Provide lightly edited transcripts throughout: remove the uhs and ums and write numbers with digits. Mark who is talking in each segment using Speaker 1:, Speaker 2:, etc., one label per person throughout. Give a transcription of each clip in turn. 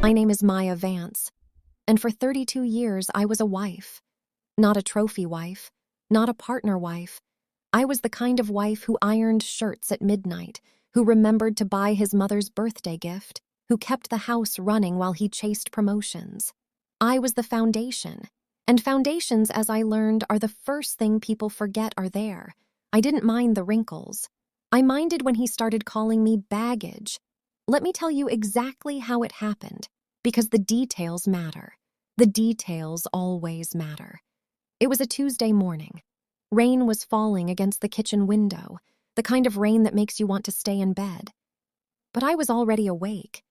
Speaker 1: My name is Maya Vance, and for 32 years I was a wife. Not a trophy wife, not a partner wife. I was the kind of wife who ironed shirts at midnight, who remembered to buy his mother's birthday gift, who kept the house running while he chased promotions. I was the foundation, and foundations, as I learned, are the first thing people forget are there. I didn't mind the wrinkles. I minded when he started calling me baggage. Let me tell you exactly how it happened, because the details matter. The details always matter. It was a Tuesday morning. Rain was falling against the kitchen window, the kind of rain that makes you want to stay in bed. But I was already awake.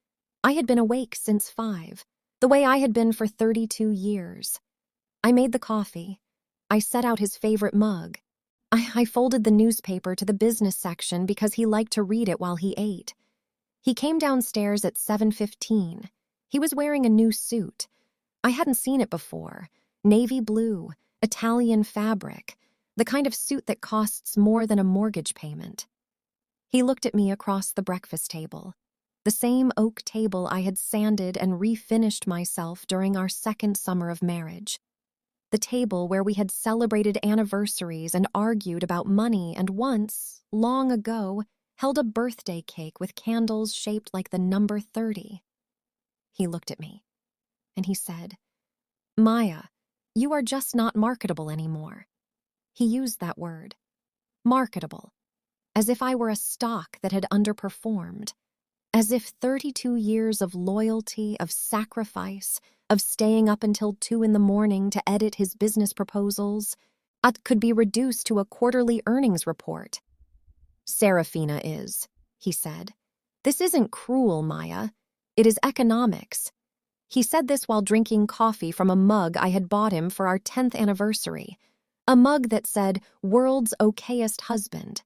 Speaker 1: I had been awake since 5, the way I had been for 32 years. I made the coffee. I set out his favorite mug. I folded the newspaper to the business section because he liked to read it while he ate. He came downstairs at 7:15. He was wearing a new suit. I hadn't seen it before. Navy blue, Italian fabric, the kind of suit that costs more than a mortgage payment. He looked at me across the breakfast table, the same oak table I had sanded and refinished myself during our second summer of marriage. The table where we had celebrated anniversaries and argued about money and once, long ago, held a birthday cake with candles shaped like the number 30. He looked at me, and he said, "Maya, you are just not marketable anymore." He used that word, marketable, as if I were a stock that had underperformed, as if 32 years of loyalty, of sacrifice, of staying up until 2 in the morning to edit his business proposals, could be reduced to a quarterly earnings report. "Serafina is," he said. "This isn't cruel, Maya. It is economics." He said this while drinking coffee from a mug I had bought him for our 10th anniversary, a mug that said, "World's Okayest Husband."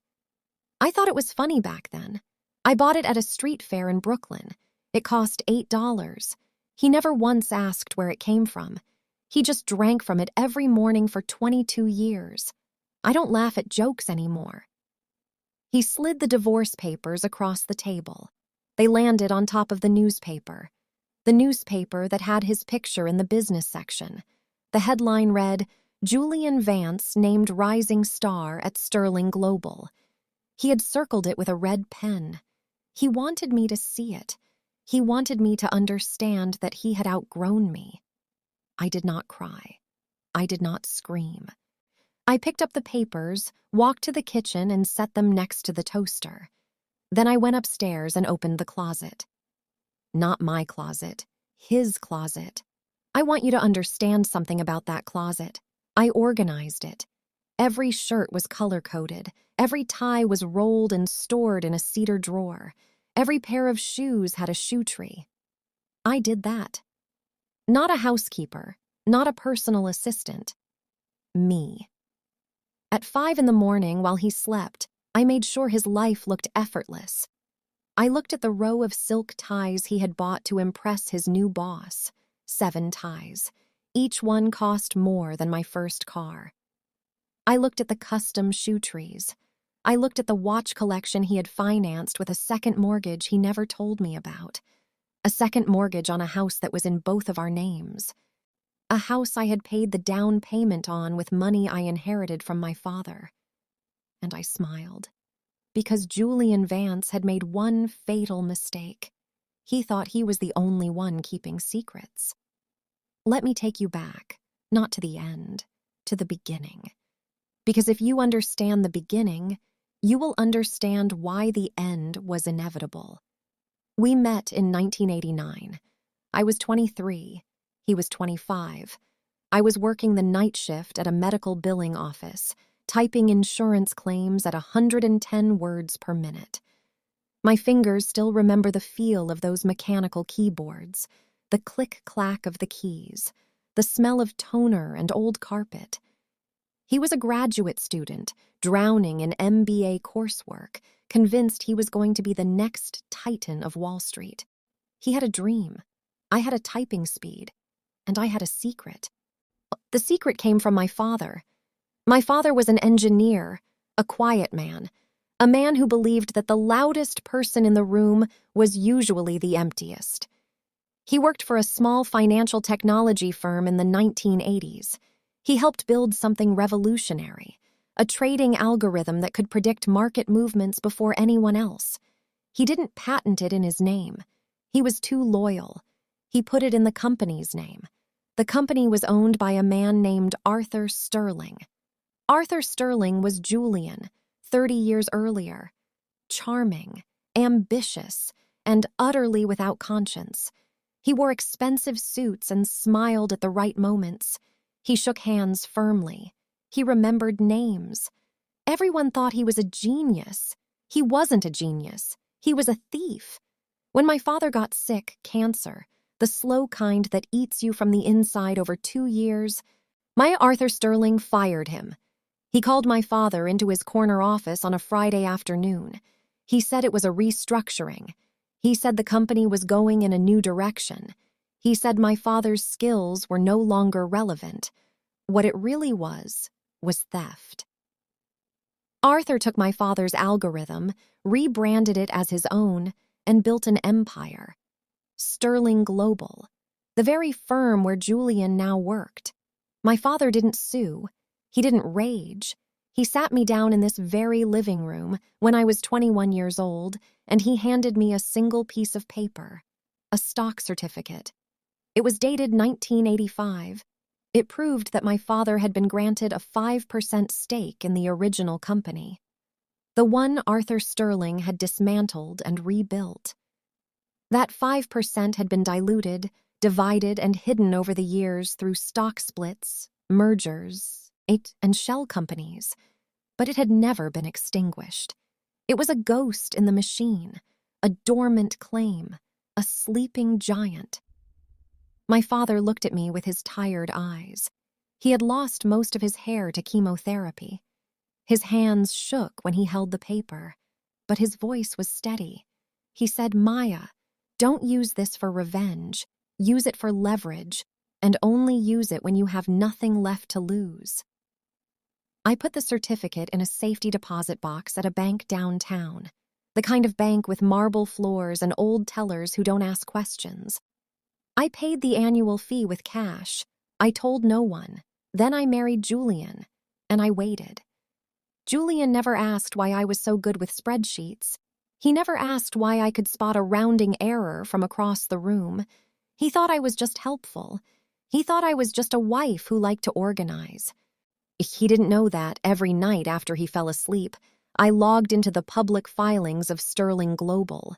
Speaker 1: I thought it was funny back then. I bought it at a street fair in Brooklyn. It cost $8. He never once asked where it came from. He just drank from it every morning for 22 years. I don't laugh at jokes anymore. He slid the divorce papers across the table. They landed on top of the newspaper that had his picture in the business section. The headline read, "Julian Vance named rising star at Sterling Global." He had circled it with a red pen. He wanted me to see it. He wanted me to understand that he had outgrown me. I did not cry. I did not scream. I picked up the papers, walked to the kitchen, and set them next to the toaster. Then I went upstairs and opened the closet. Not my closet, his closet. I want you to understand something about that closet. I organized it. Every shirt was color-coded. Every tie was rolled and stored in a cedar drawer. Every pair of shoes had a shoe tree. I did that. Not a housekeeper, not a personal assistant. Me. At 5 in the morning, while he slept, I made sure his life looked effortless. I looked at the row of silk ties he had bought to impress his new boss. 7 ties. Each one cost more than my first car. I looked at the custom shoe trees. I looked at the watch collection he had financed with a second mortgage he never told me about. A second mortgage on a house that was in both of our names. A house I had paid the down payment on with money I inherited from my father. And I smiled. Because Julian Vance had made one fatal mistake. He thought he was the only one keeping secrets. Let me take you back, not to the end, to the beginning. Because if you understand the beginning, you will understand why the end was inevitable. We met in 1989. I was 23. He was 25. I was working the night shift at a medical billing office, typing insurance claims at 110 words per minute. My fingers still remember the feel of those mechanical keyboards, the click-clack of the keys, the smell of toner and old carpet. He was a graduate student, drowning in MBA coursework, convinced he was going to be the next titan of Wall Street. He had a dream. I had a typing speed. And I had a secret. The secret came from my father. My father was an engineer, a quiet man, a man who believed that the loudest person in the room was usually the emptiest. He worked for a small financial technology firm in the 1980s. He helped build something revolutionary, a trading algorithm that could predict market movements before anyone else. He didn't patent it in his name. He was too loyal. He put it in the company's name. The company was owned by a man named Arthur Sterling. Arthur Sterling was Julian, 30 years earlier. Charming, ambitious, and utterly without conscience. He wore expensive suits and smiled at the right moments. He shook hands firmly. He remembered names. Everyone thought he was a genius. He wasn't a genius. He was a thief. When my father got sick, cancer, the slow kind that eats you from the inside over 2 years, my Arthur Sterling fired him. He called my father into his corner office on a Friday afternoon. He said it was a restructuring. He said the company was going in a new direction. He said my father's skills were no longer relevant. What it really was theft. Arthur took my father's algorithm, rebranded it as his own, and built an empire. Sterling Global, the very firm where Julian now worked. My father didn't sue. He didn't rage. He sat me down in this very living room when I was 21 years old, and he handed me a single piece of paper, a stock certificate. It was dated 1985. It proved that my father had been granted a 5% stake in the original company, the one Arthur Sterling had dismantled and rebuilt. That 5% had been diluted, divided, and hidden over the years through stock splits, mergers, and shell companies, but it had never been extinguished. It was a ghost in the machine, a dormant claim, a sleeping giant. My father looked at me with his tired eyes. He had lost most of his hair to chemotherapy. His hands shook when he held the paper, but his voice was steady. He said, "Maya, don't use this for revenge. Use it for leverage, and only use it when you have nothing left to lose." I put the certificate in a safety deposit box at a bank downtown, the kind of bank with marble floors and old tellers who don't ask questions. I paid the annual fee with cash. I told no one. Then I married Julian, and I waited. Julian never asked why I was so good with spreadsheets. He never asked why I could spot a rounding error from across the room. He thought I was just helpful. He thought I was just a wife who liked to organize. He didn't know that every night after he fell asleep, I logged into the public filings of Sterling Global.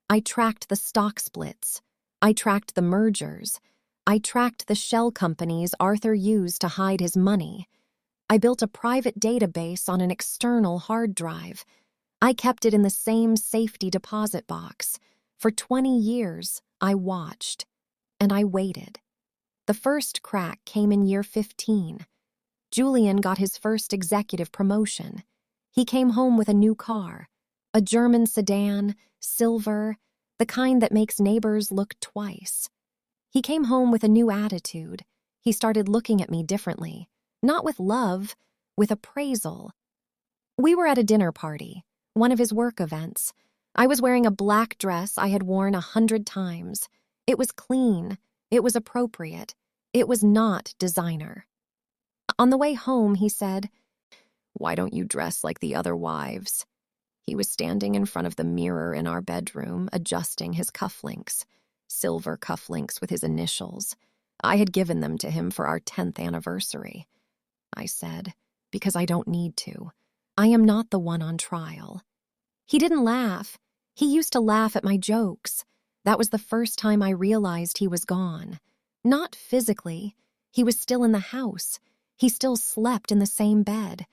Speaker 1: I tracked the stock splits. I tracked the mergers. I tracked the shell companies Arthur used to hide his money. I built a private database on an external hard drive. I kept it in the same safety deposit box. For 20 years, I watched. And I waited. The first crack came in year 15. Julian got his first executive promotion. He came home with a new car, a German sedan, silver, the kind that makes neighbors look twice. He came home with a new attitude. He started looking at me differently, not with love, with appraisal. We were at a dinner party, one of his work events. I was wearing a black dress I had worn 100 times. It was clean. It was appropriate. It was not designer. On the way home, he said, "Why don't you dress like the other wives?" He was standing in front of the mirror in our bedroom, adjusting his cufflinks, silver cufflinks with his initials. I had given them to him for our 10th anniversary. I said, "Because I don't need to. I am not the one on trial." He didn't laugh. He used to laugh at my jokes. That was the first time I realized he was gone. Not physically. He was still in the house. He still slept in the same bed.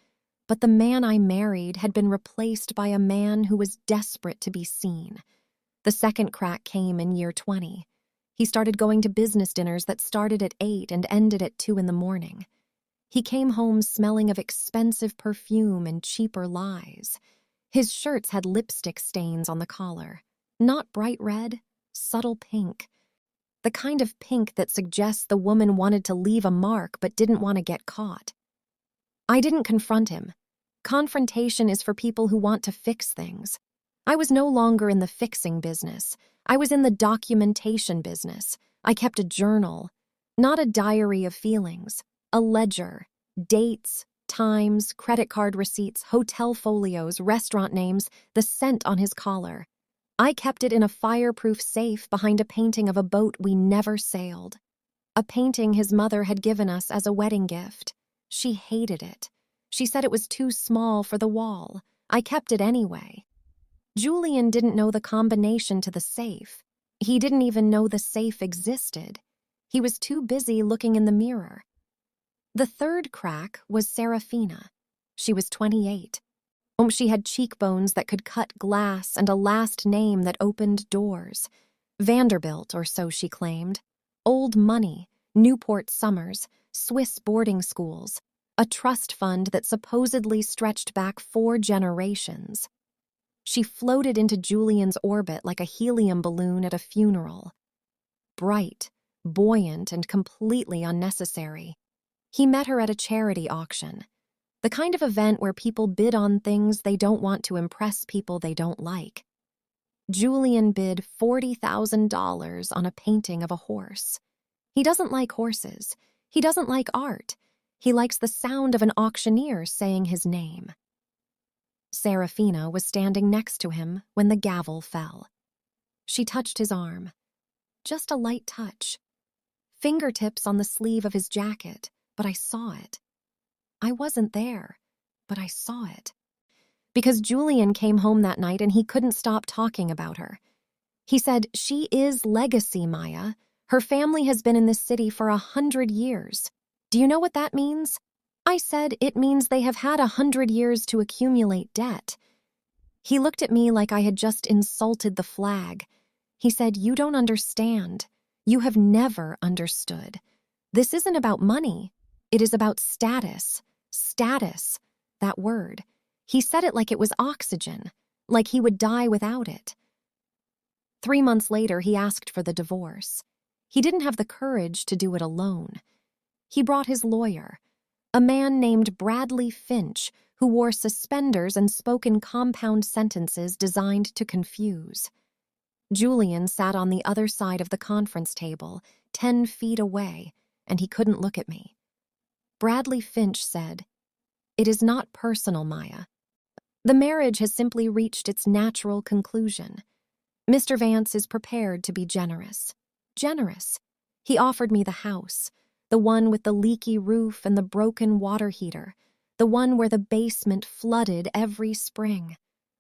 Speaker 1: But the man I married had been replaced by a man who was desperate to be seen. The second crack came in year 20. He started going to business dinners that started at 8 and ended at 2 in the morning. He came home smelling of expensive perfume and cheaper lies. His shirts had lipstick stains on the collar. Not bright red, subtle pink. The kind of pink that suggests the woman wanted to leave a mark but didn't want to get caught. I didn't confront him. Confrontation is for people who want to fix things. I was no longer in the fixing business. I was in the documentation business. I kept a journal, not a diary of feelings, a ledger, dates, times, credit card receipts, hotel folios, restaurant names, the scent on his collar. I kept it in a fireproof safe behind a painting of a boat we never sailed. A painting his mother had given us as a wedding gift. She hated it. She said it was too small for the wall. I kept it anyway. Julian didn't know the combination to the safe. He didn't even know the safe existed. He was too busy looking in the mirror. The third crack was Serafina. She was 28. She had cheekbones that could cut glass and a last name that opened doors. Vanderbilt, or so she claimed. Old money, Newport summers, Swiss boarding schools, a trust fund that supposedly stretched back 4 generations. She floated into Julian's orbit like a helium balloon at a funeral. Bright, buoyant, and completely unnecessary. He met her at a charity auction, the kind of event where people bid on things they don't want to impress people they don't like. Julian bid $40,000 on a painting of a horse. He doesn't like horses. He doesn't like art. He likes the sound of an auctioneer saying his name. Serafina was standing next to him when the gavel fell. She touched his arm. Just a light touch. Fingertips on the sleeve of his jacket, but I saw it. I wasn't there, but I saw it. Because Julian came home that night and he couldn't stop talking about her. He said, "She is legacy, Maya. Her family has been in this city for 100 years. Do you know what that means?" I said, "It means they have had 100 years to accumulate debt." He looked at me like I had just insulted the flag. He said, "You don't understand. You have never understood. This isn't about money. It is about status. Status, that word. He said it like it was oxygen, like he would die without it." 3 months later, he asked for the divorce. He didn't have the courage to do it alone. He brought his lawyer, a man named Bradley Finch, who wore suspenders and spoke in compound sentences designed to confuse. Julian sat on the other side of the conference table, 10 feet away, and he couldn't look at me. Bradley Finch said, "It is not personal, Maya. The marriage has simply reached its natural conclusion. Mr. Vance is prepared to be generous. Generous. He offered me the house, the one with the leaky roof and the broken water heater, the one where the basement flooded every spring,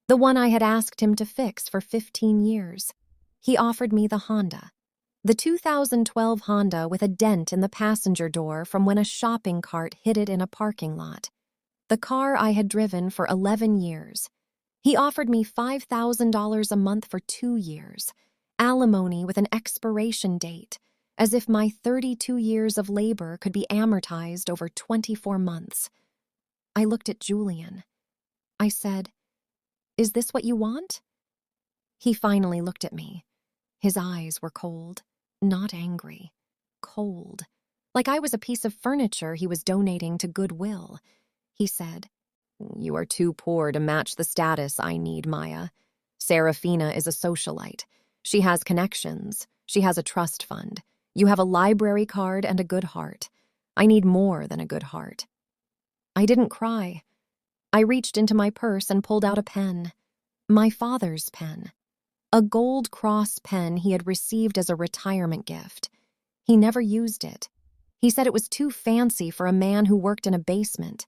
Speaker 1: the one I had asked him to fix for 15 years. He offered me the Honda, the 2012 Honda with a dent in the passenger door from when a shopping cart hit it in a parking lot, the car I had driven for 11 years. He offered me $5,000 a month for 2 years, alimony with an expiration date, as if my 32 years of labor could be amortized over 24 months. I looked at Julian. I said, "Is this what you want?" He finally looked at me. His eyes were cold, not angry, cold, like I was a piece of furniture he was donating to Goodwill. He said, "You are too poor to match the status I need, Maya. Serafina is a socialite. She has connections. She has a trust fund. You have a library card and a good heart. I need more than a good heart." I didn't cry. I reached into my purse and pulled out a pen. My father's pen. A gold cross pen he had received as a retirement gift. He never used it. He said it was too fancy for a man who worked in a basement.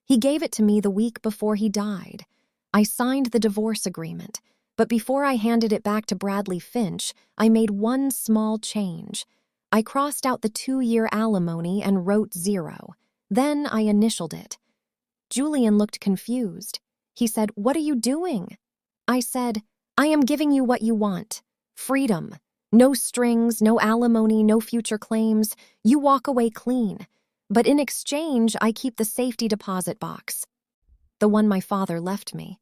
Speaker 1: He gave it to me the week before he died. I signed the divorce agreement, but before I handed it back to Bradley Finch, I made one small change. I crossed out the 2-year alimony and wrote 0. Then I initialed it. Julian looked confused. He said, "What are you doing?" I said, "I am giving you what you want. Freedom. No strings, no alimony, no future claims. You walk away clean. But in exchange, I keep the safety deposit box. The one my father left me.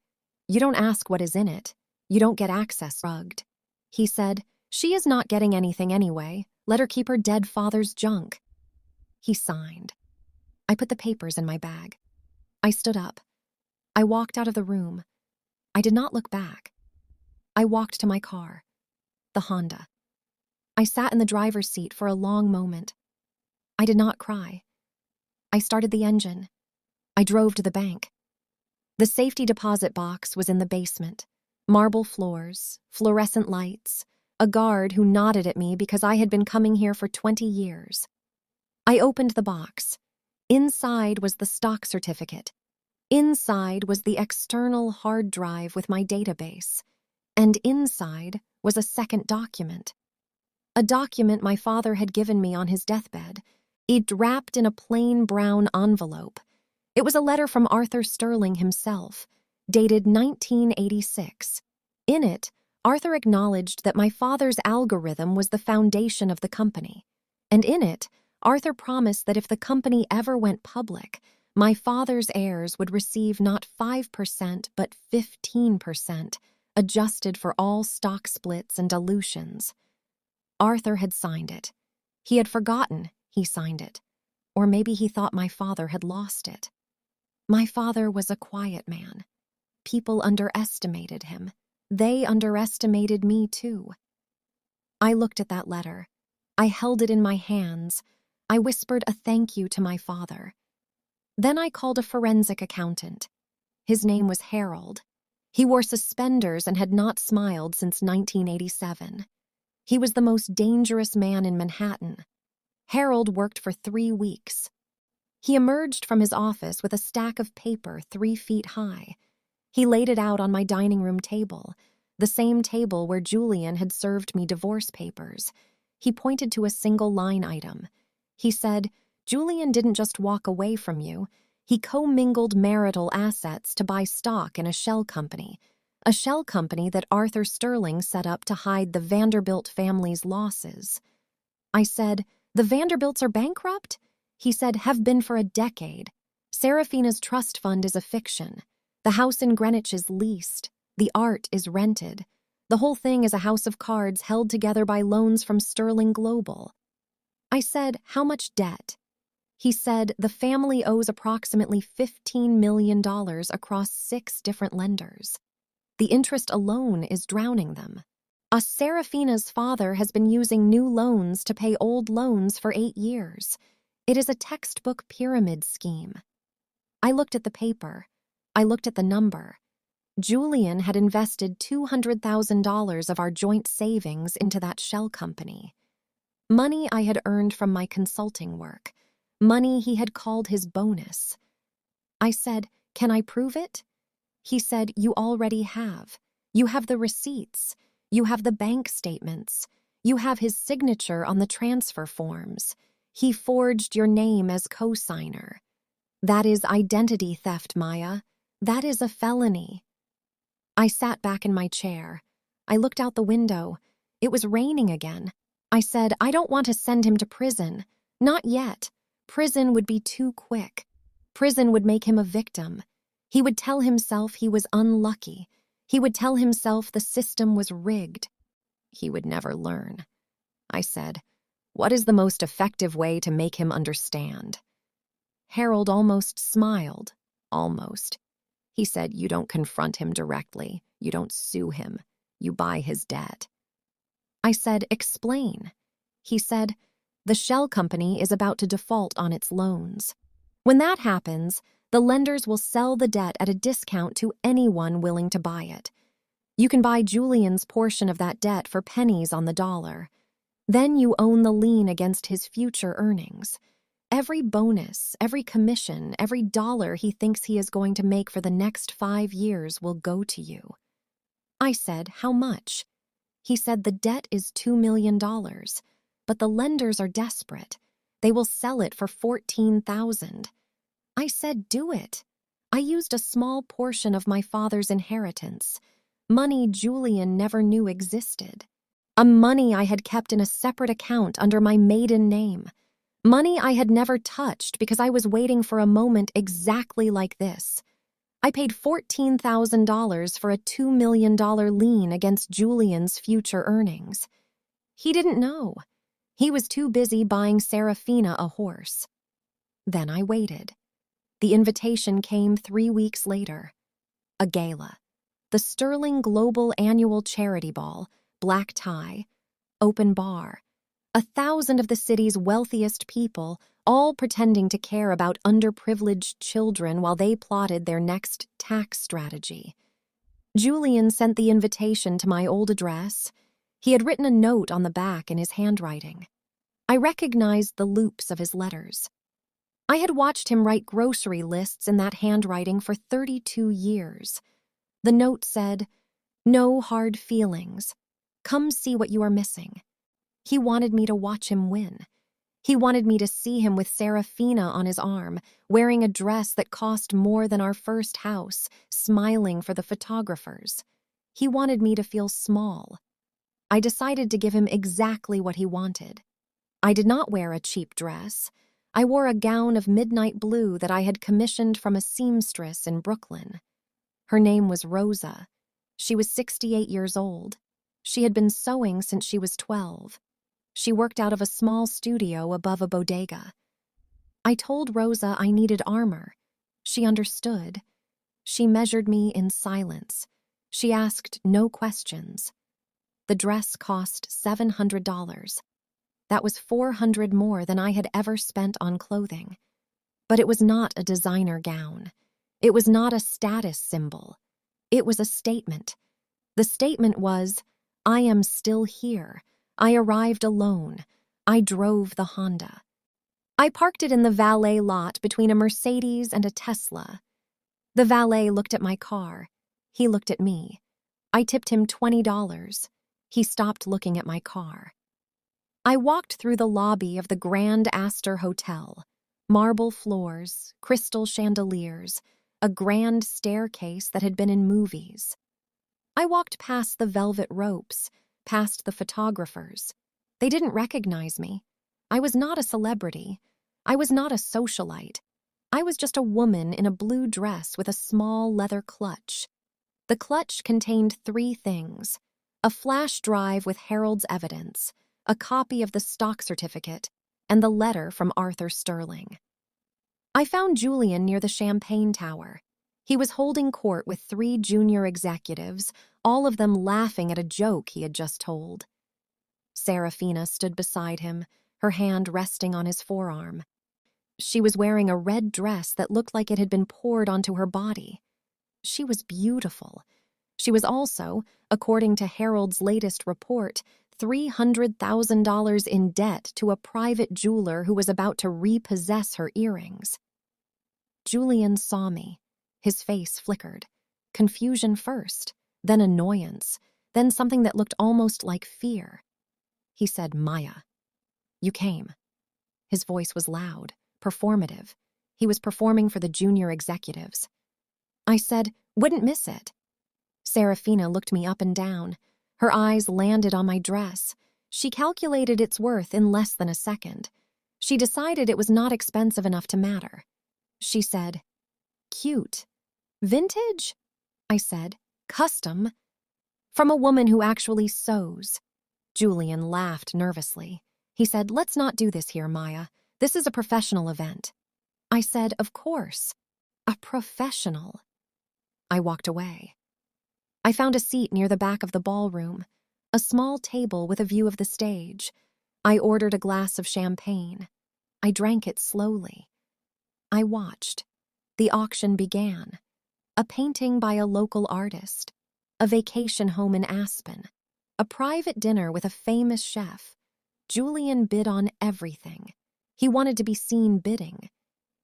Speaker 1: You don't ask what is in it. You don't get access." Rugged. He said, "She is not getting anything anyway. Let her keep her dead father's junk." He signed. I put the papers in my bag. I stood up. I walked out of the room. I did not look back. I walked to my car, the Honda. I sat in the driver's seat for a long moment. I did not cry. I started the engine. I drove to the bank. The safety deposit box was in the basement. Marble floors, fluorescent lights, a guard who nodded at me because I had been coming here for 20 years. I opened the box. Inside was the stock certificate. Inside was the external hard drive with my database. And inside was a second document. A document my father had given me on his deathbed. It wrapped in a plain brown envelope. It was a letter from Arthur Sterling himself, dated 1986. In it, Arthur acknowledged that my father's algorithm was the foundation of the company. And in it, Arthur promised that if the company ever went public, my father's heirs would receive not 5% but 15%, adjusted for all stock splits and dilutions. Arthur had signed it. He had forgotten he signed it. Or maybe he thought my father had lost it. My father was a quiet man. People underestimated him. They underestimated me too. I looked at that letter. I held it in my hands. I whispered a thank you to my father. Then I called a forensic accountant. His name was Harold. He wore suspenders and had not smiled since 1987. He was the most dangerous man in Manhattan. Harold worked for 3 weeks. He emerged from his office with a stack of paper 3 feet high. He laid it out on my dining room table, the same table where Julian had served me divorce papers. He pointed to a single line item. He said, "Julian didn't just walk away from you. He commingled marital assets to buy stock in a shell company that Arthur Sterling set up to hide the Vanderbilt family's losses." I said, "The Vanderbilts are bankrupt?" He said, "Have been for a decade. Serafina's trust fund is a fiction. The house in Greenwich is leased. The art is rented. The whole thing is a house of cards held together by loans from Sterling Global." I said, "How much debt?" He said, "The family owes approximately $15 million across 6 different lenders. The interest alone is drowning them. Serafina's father has been using new loans to pay old loans for 8 years. It is a textbook pyramid scheme." I looked at the paper. I looked at the number. Julian had invested $200,000 of our joint savings into that shell company. Money I had earned from my consulting work. Money he had called his bonus. I said, "Can I prove it?" He said, "You already have. You have the receipts. You have the bank statements. You have his signature on the transfer forms. He forged your name as co-signer. That is identity theft, Maya. That is a felony." I sat back in my chair. I looked out the window. It was raining again. I said, "I don't want to send him to prison. Not yet. Prison would be too quick. Prison would make him a victim. He would tell himself he was unlucky. He would tell himself the system was rigged. He would never learn." I said, "What is the most effective way to make him understand?" Harold almost smiled. Almost. He said, "You don't confront him directly. You don't sue him. You buy his debt." I said, "Explain." He said, "The shell company is about to default on its loans. When that happens, the lenders will sell the debt at a discount to anyone willing to buy it. You can buy Julian's portion of that debt for pennies on the dollar. Then you own the lien against his future earnings. Every bonus, every commission, every dollar he thinks he is going to make for the next 5 years will go to you." I said, "How much?" He said, "The debt is $2 million, but the lenders are desperate. They will sell it for $14,000. I said, "Do it." I used a small portion of my father's inheritance, money Julian never knew existed. A money I had kept in a separate account under my maiden name. Money I had never touched because I was waiting for a moment exactly like this. I paid $14,000 for a $2 million lien against Julian's future earnings. He didn't know. He was too busy buying Serafina a horse. Then I waited. The invitation came 3 weeks later. A gala. The Sterling Global Annual Charity Ball, black tie, open bar. 1,000 of the city's wealthiest people, all pretending to care about underprivileged children while they plotted their next tax strategy. Julian sent the invitation to my old address. He had written a note on the back in his handwriting. I recognized the loops of his letters. I had watched him write grocery lists in that handwriting for 32 years. The note said, "No hard feelings. Come see what you are missing." He wanted me to watch him win. He wanted me to see him with Serafina on his arm, wearing a dress that cost more than our first house, smiling for the photographers. He wanted me to feel small. I decided to give him exactly what he wanted. I did not wear a cheap dress. I wore a gown of midnight blue that I had commissioned from a seamstress in Brooklyn. Her name was Rosa. She was 68 years old. She had been sewing since she was 12. She worked out of a small studio above a bodega. I told Rosa I needed armor. She understood. She measured me in silence. She asked no questions. The dress cost $700. That was $400 more than I had ever spent on clothing. But it was not a designer gown. It was not a status symbol. It was a statement. The statement was, I am still here. I arrived alone. I drove the Honda. I parked it in the valet lot between a Mercedes and a Tesla. The valet looked at my car. He looked at me. I tipped him $20. He stopped looking at my car. I walked through the lobby of the Grand Astor Hotel. Marble floors, crystal chandeliers, a grand staircase that had been in movies. I walked past the velvet ropes, past the photographers. They didn't recognize me. I was not a celebrity. I was not a socialite. I was just a woman in a blue dress with a small leather clutch. The clutch contained 3 things: a flash drive with Harold's evidence, a copy of the stock certificate, and the letter from Arthur Sterling. I found Julian near the Champagne Tower. He was holding court with 3 junior executives, all of them laughing at a joke he had just told. Serafina stood beside him, her hand resting on his forearm. She was wearing a red dress that looked like it had been poured onto her body. She was beautiful. She was also, according to Harold's latest report, $300,000 in debt to a private jeweler who was about to repossess her earrings. Julian saw me. His face flickered. Confusion first, then annoyance, then something that looked almost like fear. He said, "Maya, you came." His voice was loud, performative. He was performing for the junior executives. I said, "Wouldn't miss it." Serafina looked me up and down. Her eyes landed on my dress. She calculated its worth in less than a second. She decided it was not expensive enough to matter. She said, "Cute. Vintage?" I said, "Custom. From a woman who actually sews." Julian laughed nervously. He said, "Let's not do this here, Maya. This is a professional event." I said, "Of course. A professional." I walked away. I found a seat near the back of the ballroom, a small table with a view of the stage. I ordered a glass of champagne. I drank it slowly. I watched. The auction began. A painting by a local artist, a vacation home in Aspen, a private dinner with a famous chef. Julian bid on everything. He wanted to be seen bidding.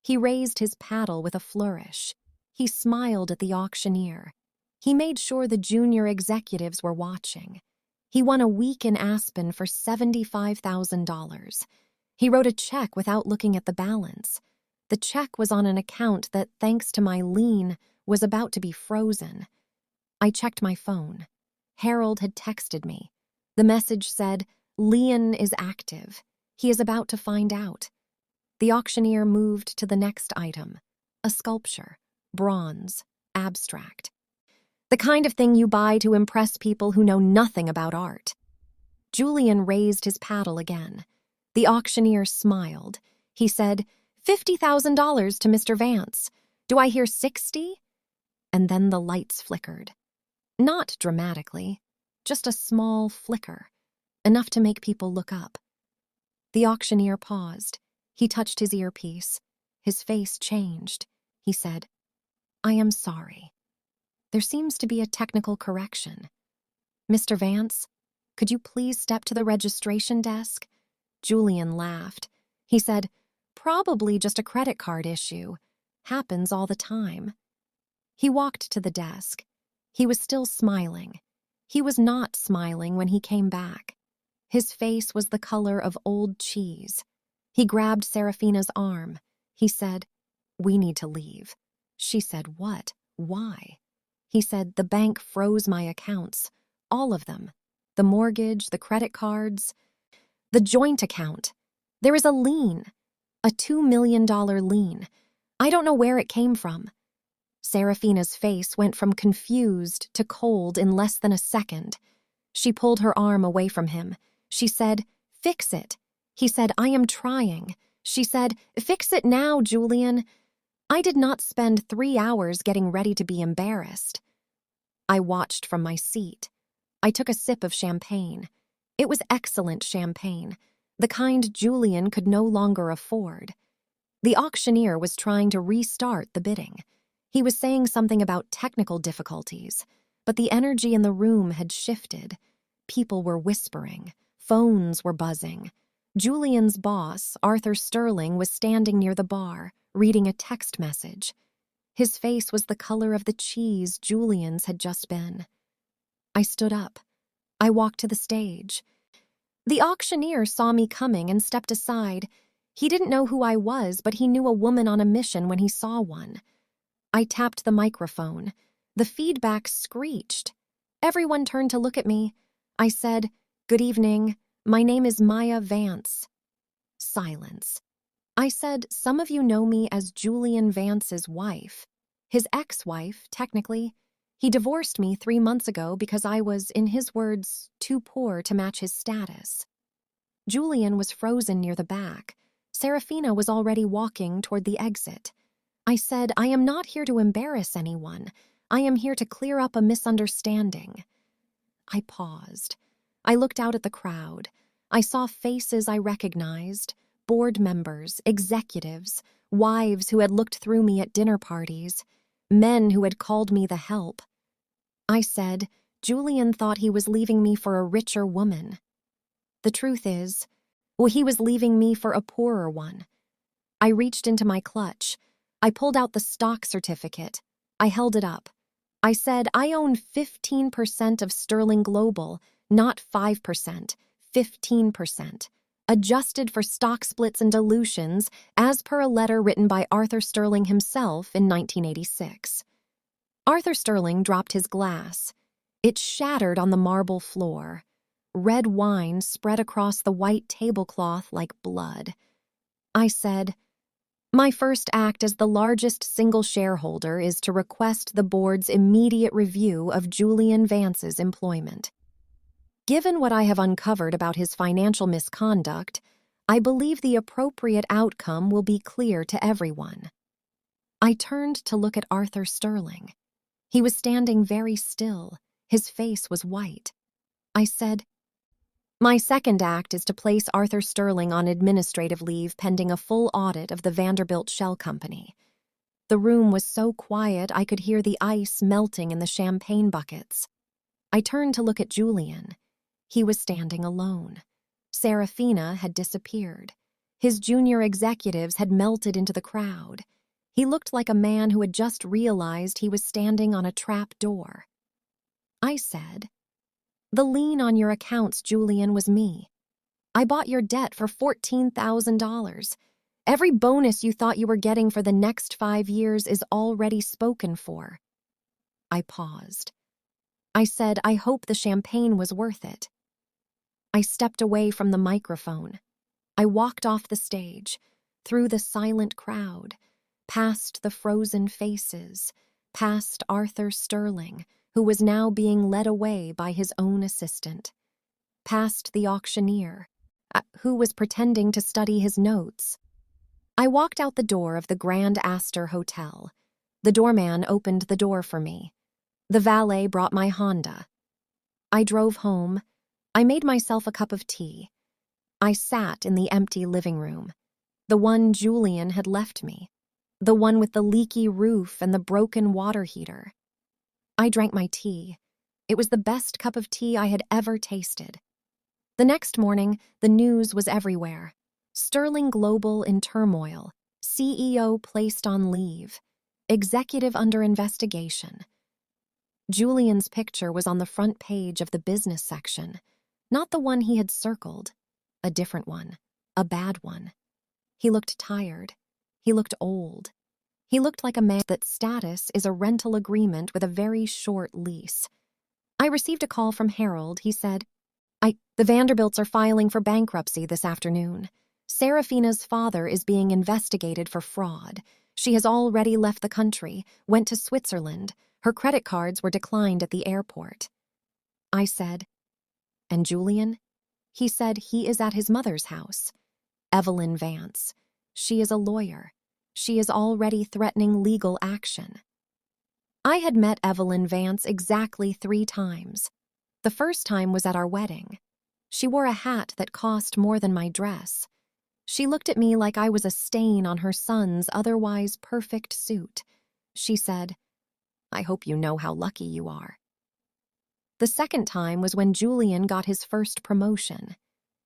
Speaker 1: He raised his paddle with a flourish. He smiled at the auctioneer. He made sure the junior executives were watching. He won a week in Aspen for $75,000. He wrote a check without looking at the balance. The check was on an account that, thanks to my lien, was about to be frozen. I checked my phone. Harold had texted me. The message said, "Lien is active. He is about to find out." The auctioneer moved to the next item, a sculpture, bronze, abstract. The kind of thing you buy to impress people who know nothing about art. Julian raised his paddle again. The auctioneer smiled. He said, $50,000 to Mr. Vance. Do I hear 60? And then the lights flickered. Not dramatically, just a small flicker, enough to make people look up. The auctioneer paused. He touched his earpiece. His face changed. He said, "I am sorry. There seems to be a technical correction. Mr. Vance, could you please step to the registration desk?" Julian laughed. He said, "Probably just a credit card issue. Happens all the time." He walked to the desk. He was still smiling. He was not smiling when he came back. His face was the color of old cheese. He grabbed Serafina's arm. He said, "We need to leave." She said, "What? Why?" He said, "The bank froze my accounts. All of them. The mortgage, the credit cards, the joint account. There is a lien. A $2 million lien. I don't know where it came from." Serafina's face went from confused to cold in less than a second. She pulled her arm away from him. She said, "Fix it." He said, "I am trying." She said, "Fix it now, Julian." I did not spend 3 hours getting ready to be embarrassed. I watched from my seat. I took a sip of champagne. It was excellent champagne, the kind Julian could no longer afford. The auctioneer was trying to restart the bidding. He was saying something about technical difficulties, but the energy in the room had shifted. People were whispering. Phones were buzzing. Julian's boss, Arthur Sterling, was standing near the bar, reading a text message. His face was the color of the cheese Julian's had just been. I stood up. I walked to the stage. The auctioneer saw me coming and stepped aside. He didn't know who I was, but he knew a woman on a mission when he saw one. I tapped the microphone. The feedback screeched. Everyone turned to look at me. I said, "Good evening. My name is Maya Vance." Silence. I said, "Some of you know me as Julian Vance's wife. His ex-wife, technically. He divorced me 3 months ago because I was, in his words, too poor to match his status." Julian was frozen near the back. Serafina was already walking toward the exit. I said, "I am not here to embarrass anyone. I am here to clear up a misunderstanding." I paused. I looked out at the crowd. I saw faces I recognized, board members, executives, wives who had looked through me at dinner parties, men who had called me the help. I said, "Julian thought he was leaving me for a richer woman. The truth is, well, he was leaving me for a poorer one." I reached into my clutch. I pulled out the stock certificate. I held it up. I said, "I own 15% of Sterling Global, not 5%, 15%, adjusted for stock splits and dilutions, as per a letter written by Arthur Sterling himself in 1986. Arthur Sterling dropped his glass. It shattered on the marble floor. Red wine spread across the white tablecloth like blood. I said, "My first act as the largest single shareholder is to request the board's immediate review of Julian Vance's employment. Given what I have uncovered about his financial misconduct, I believe the appropriate outcome will be clear to everyone." I turned to look at Arthur Sterling. He was standing very still. His face was white. I said, "My second act is to place Arthur Sterling on administrative leave pending a full audit of the Vanderbilt Shell Company." The room was so quiet I could hear the ice melting in the champagne buckets. I turned to look at Julian. He was standing alone. Serafina had disappeared. His junior executives had melted into the crowd. He looked like a man who had just realized he was standing on a trap door. I said, "The lien on your accounts, Julian, was me. I bought your debt for $14,000. Every bonus you thought you were getting for the next 5 years is already spoken for." I paused. I said, "I hope the champagne was worth it." I stepped away from the microphone. I walked off the stage, through the silent crowd, past the frozen faces, past Arthur Sterling, who was now being led away by his own assistant, past the auctioneer, who was pretending to study his notes. I walked out the door of the Grand Astor Hotel. The doorman opened the door for me. The valet brought my Honda. I drove home. I made myself a cup of tea. I sat in the empty living room, the one Julian had left me, the one with the leaky roof and the broken water heater. I drank my tea. It was the best cup of tea I had ever tasted. The next morning, the news was everywhere. Sterling Global in turmoil, CEO placed on leave, executive under investigation. Julian's picture was on the front page of the business section, not the one he had circled, a different one, a bad one. He looked tired. He looked old. He looked like a man that status is a rental agreement with a very short lease. I received a call from Harold. He said, The Vanderbilts are filing for bankruptcy this afternoon. Serafina's father is being investigated for fraud. She has already left the country, went to Switzerland. Her credit cards were declined at the airport. I said, And Julian? He said he is at his mother's house. Evelyn Vance. She is a lawyer. She is already threatening legal action. I had met Evelyn Vance exactly 3 times. The first time was at our wedding. She wore a hat that cost more than my dress. She looked at me like I was a stain on her son's otherwise perfect suit. She said, I hope you know how lucky you are. The second time was when Julian got his first promotion.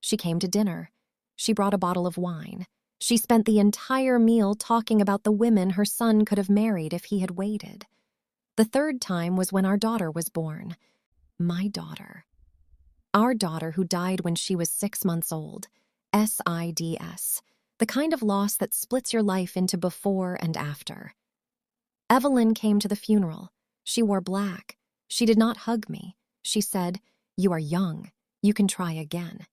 Speaker 1: She came to dinner. She brought a bottle of wine. She spent the entire meal talking about the women her son could have married if he had waited. The third time was when our daughter was born. My daughter. Our daughter who died when she was 6 months old. SIDS. The kind of loss that splits your life into before and after. Evelyn came to the funeral. She wore black. She did not hug me. She said, You are young. You can try again.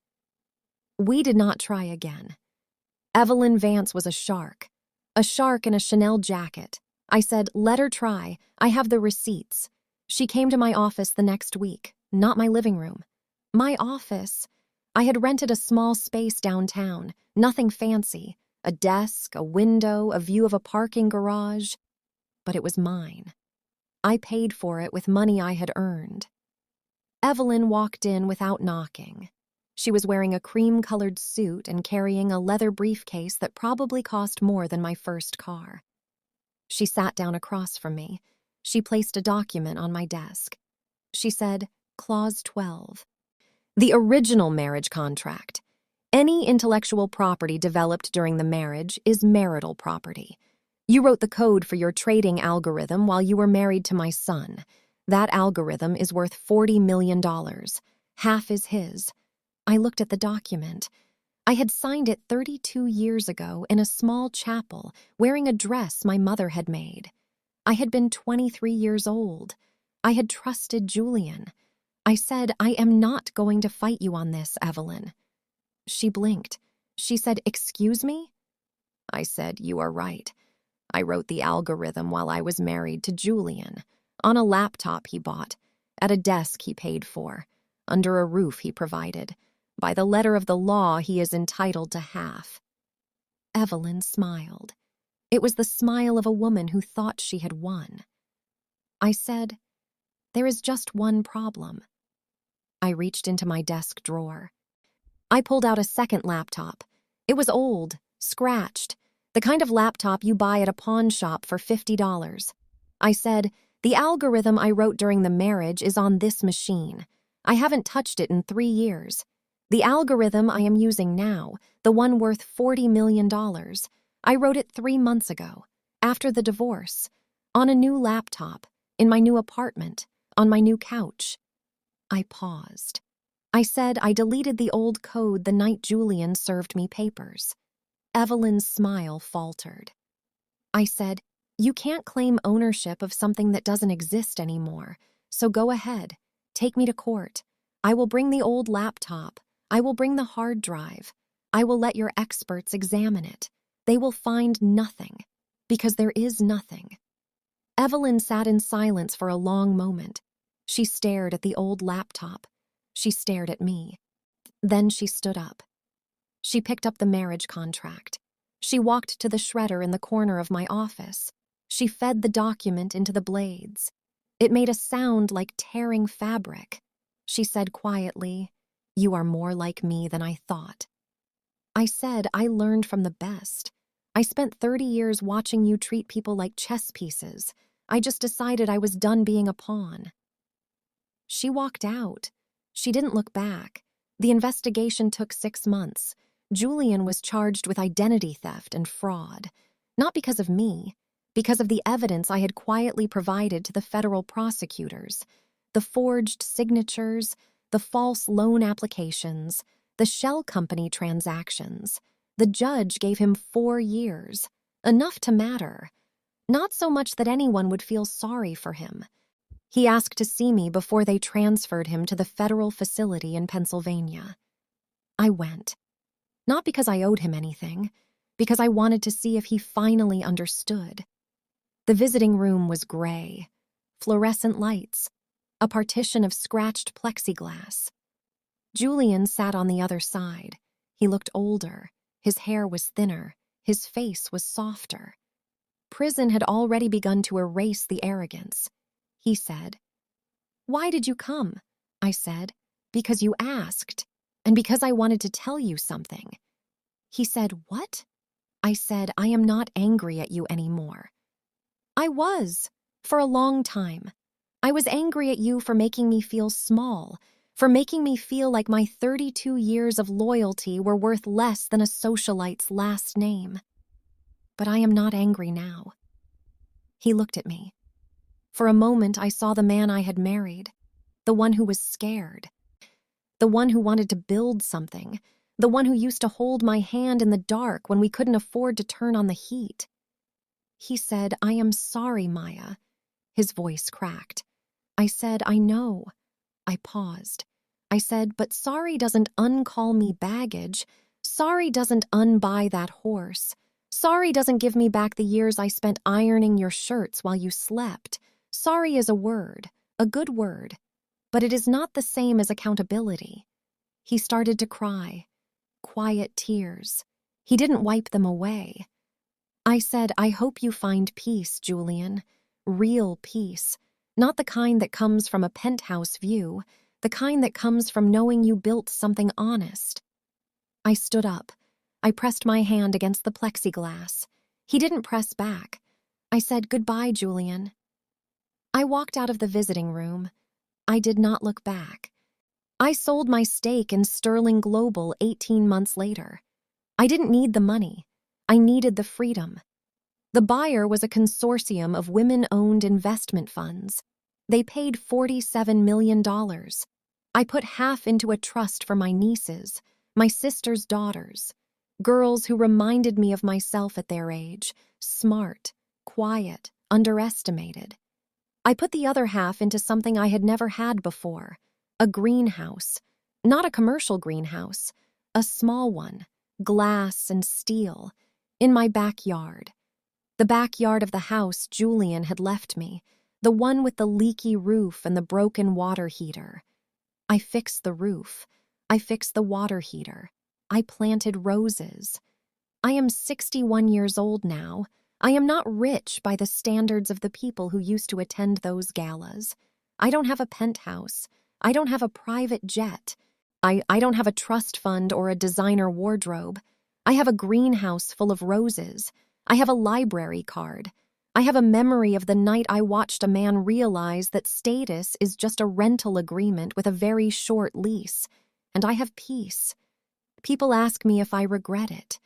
Speaker 1: We did not try again. Evelyn Vance was a shark in a Chanel jacket. I said, Let her try. I have the receipts. She came to my office the next week, not my living room. My office. I had rented a small space downtown, nothing fancy, a desk, a window, a view of a parking garage. But it was mine. I paid for it with money I had earned. Evelyn walked in without knocking. She was wearing a cream-colored suit and carrying a leather briefcase that probably cost more than my first car. She sat down across from me. She placed a document on my desk. She said, Clause 12. The original marriage contract. Any intellectual property developed during the marriage is marital property. You wrote the code for your trading algorithm while you were married to my son. That algorithm is worth $40 million. Half is his. I looked at the document. I had signed it 32 years ago in a small chapel wearing a dress my mother had made. I had been 23 years old. I had trusted Julian. I said, I am not going to fight you on this, Evelyn. She blinked. She said, Excuse me? I said, You are right. I wrote the algorithm while I was married to Julian, on a laptop he bought, at a desk he paid for, under a roof he provided. By the letter of the law, he is entitled to half. Evelyn smiled. It was the smile of a woman who thought she had won. I said, There is just one problem. I reached into my desk drawer. I pulled out a second laptop. It was old, scratched, the kind of laptop you buy at a pawn shop for $50. I said, The algorithm I wrote during the marriage is on this machine. I haven't touched it in 3 years. The algorithm I am using now, the one worth $40 million, I wrote it 3 months ago, after the divorce, on a new laptop, in my new apartment, on my new couch. I paused. I said I deleted the old code the night Julian served me papers. Evelyn's smile faltered. I said, You can't claim ownership of something that doesn't exist anymore, so go ahead, take me to court. I will bring the old laptop. I will bring the hard drive. I will let your experts examine it. They will find nothing, because there is nothing. Evelyn sat in silence for a long moment. She stared at the old laptop. She stared at me. Then she stood up. She picked up the marriage contract. She walked to the shredder in the corner of my office. She fed the document into the blades. It made a sound like tearing fabric. She said quietly, "You are more like me than I thought." I said, "I learned from the best. I spent 30 years watching you treat people like chess pieces. I just decided I was done being a pawn." She walked out. She didn't look back. The investigation took 6 months. Julian was charged with identity theft and fraud. Not because of me, because of the evidence I had quietly provided to the federal prosecutors. The forged signatures, the false loan applications, the shell company transactions. The judge gave him 4 years. Enough to matter. Not so much that anyone would feel sorry for him. He asked to see me before they transferred him to the federal facility in Pennsylvania. I went. Not because I owed him anything, because I wanted to see if he finally understood. The visiting room was gray, fluorescent lights, a partition of scratched plexiglass. Julian sat on the other side. He looked older. His hair was thinner. His face was softer. Prison had already begun to erase the arrogance. He said, "Why did you come?" I said, "Because you asked, and because I wanted to tell you something." He said, "What?" I said, "I am not angry at you anymore." I was, for a long time. I was angry at you for making me feel small, for making me feel like my 32 years of loyalty were worth less than a socialite's last name. But I am not angry now. He looked at me. For a moment, I saw the man I had married, the one who was scared, the one who wanted to build something, the one who used to hold my hand in the dark when we couldn't afford to turn on the heat. He said, "I am sorry, Maya." His voice cracked. I said, "I know." I paused. I said, "But sorry doesn't uncall me baggage. Sorry doesn't unbuy that horse. Sorry doesn't give me back the years I spent ironing your shirts while you slept. Sorry is a word, a good word, but it is not the same as accountability." He started to cry. Quiet tears. He didn't wipe them away. I said, "I hope you find peace, Julian. Real peace. Not the kind that comes from a penthouse view, the kind that comes from knowing you built something honest." I stood up. I pressed my hand against the plexiglass. He didn't press back. I said, "Goodbye, Julian." I walked out of the visiting room. I did not look back. I sold my stake in Sterling Global 18 months later. I didn't need the money. I needed the freedom. The buyer was a consortium of women-owned investment funds. They paid $47 million. I put half into a trust for my nieces, my sister's daughters, girls who reminded me of myself at their age, smart, quiet, underestimated. I put the other half into something I had never had before, a greenhouse. Not a commercial greenhouse, a small one, glass and steel, in my backyard. The backyard of the house Julian had left me, the one with the leaky roof and the broken water heater. I fixed the roof. I fixed the water heater. I planted roses. I am 61 years old now. I am not rich by the standards of the people who used to attend those galas. I don't have a penthouse. I don't have a private jet. I don't have a trust fund or a designer wardrobe. I have a greenhouse full of roses. I have a library card. I have a memory of the night I watched a man realize that status is just a rental agreement with a very short lease. And I have peace. People ask me if I regret it.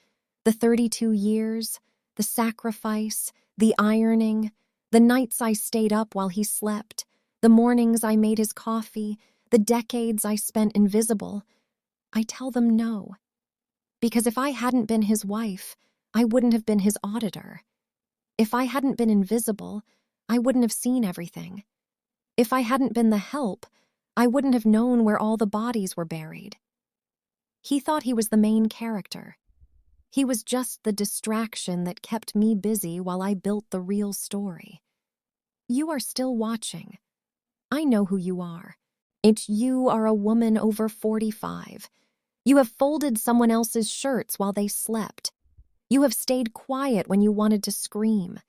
Speaker 1: The 32 years, the sacrifice, the ironing, the nights I stayed up while he slept, the mornings I made his coffee, the decades I spent invisible. I tell them no. Because if I hadn't been his wife, I wouldn't have been his auditor. If I hadn't been invisible, I wouldn't have seen everything. If I hadn't been the help, I wouldn't have known where all the bodies were buried. He thought he was the main character. He was just the distraction that kept me busy while I built the real story. You are still watching. I know who you are. You are a woman over 45. You have folded someone else's shirts while they slept. You have stayed quiet when you wanted to scream.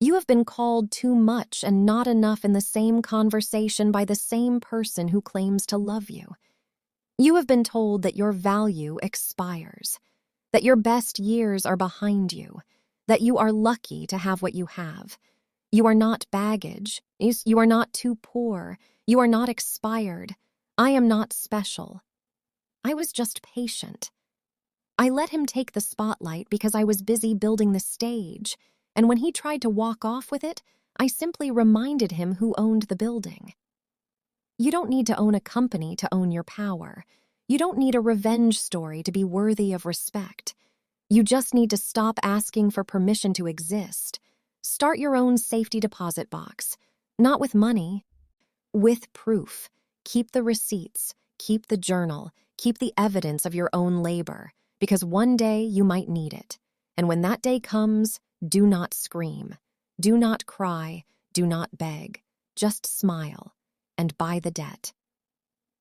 Speaker 1: You have been called too much and not enough in the same conversation by the same person who claims to love you. You have been told that your value expires, that your best years are behind you, that you are lucky to have what you have. You are not baggage. You are not too poor. You are not expired. I am not special. I was just patient. I let him take the spotlight because I was busy building the stage, and when he tried to walk off with it, I simply reminded him who owned the building. You don't need to own a company to own your power. You don't need a revenge story to be worthy of respect. You just need to stop asking for permission to exist. Start your own safety deposit box. Not with money, with proof. Keep the receipts, keep the journal, keep the evidence of your own labor, because one day you might need it. And when that day comes, do not scream. Do not cry. Do not beg. Just smile and buy the debt.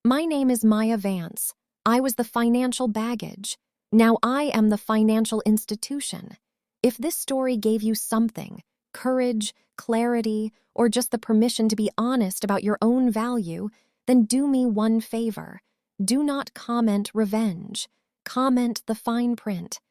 Speaker 1: My name is Maya Vance. I was the financial baggage. Now I am the financial institution. If this story gave you something, courage, clarity, or just the permission to be honest about your own value, then do me one favor. Do not comment revenge. Comment the fine print.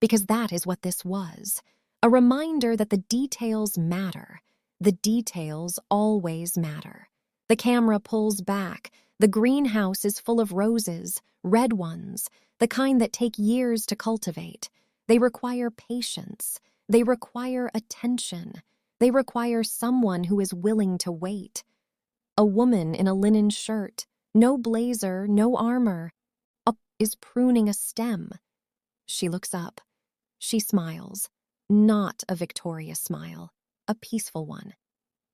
Speaker 1: Because that is what this was. A reminder that the details matter. The details always matter. The camera pulls back. The greenhouse is full of roses, red ones, the kind that take years to cultivate. They require patience. They require attention. They require someone who is willing to wait. A woman in a linen shirt, no blazer, no armor, is pruning a stem. She looks up. She smiles. Not a victorious smile, a peaceful one.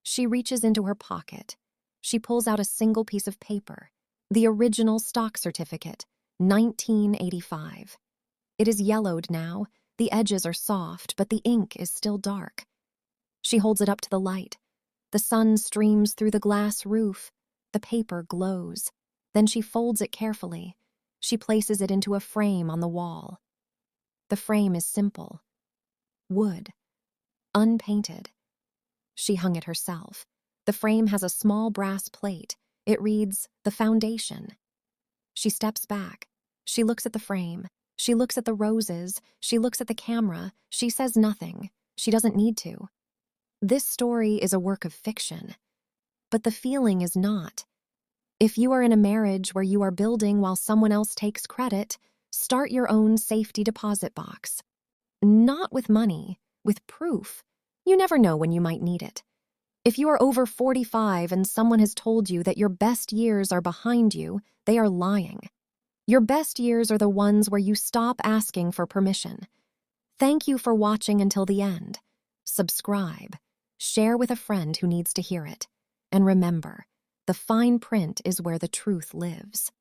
Speaker 1: She reaches into her pocket. She pulls out a single piece of paper, the original stock certificate, 1985. It is yellowed now. The edges are soft, but the ink is still dark. She holds it up to the light. The sun streams through the glass roof. The paper glows. Then she folds it carefully. She places it into a frame on the wall. The frame is simple. Wood. Unpainted. She hung it herself. The frame has a small brass plate. It reads, "The Foundation." She steps back. She looks at the frame. She looks at the roses. She looks at the camera. She says nothing. She doesn't need to. This story is a work of fiction. But the feeling is not. If you are in a marriage where you are building while someone else takes credit, start your own safety deposit box. Not with money, with proof. You never know when you might need it. If you are over 45 and someone has told you that your best years are behind you, they are lying. Your best years are the ones where you stop asking for permission. Thank you for watching until the end. Subscribe. Share with a friend who needs to hear it. And remember, the fine print is where the truth lives.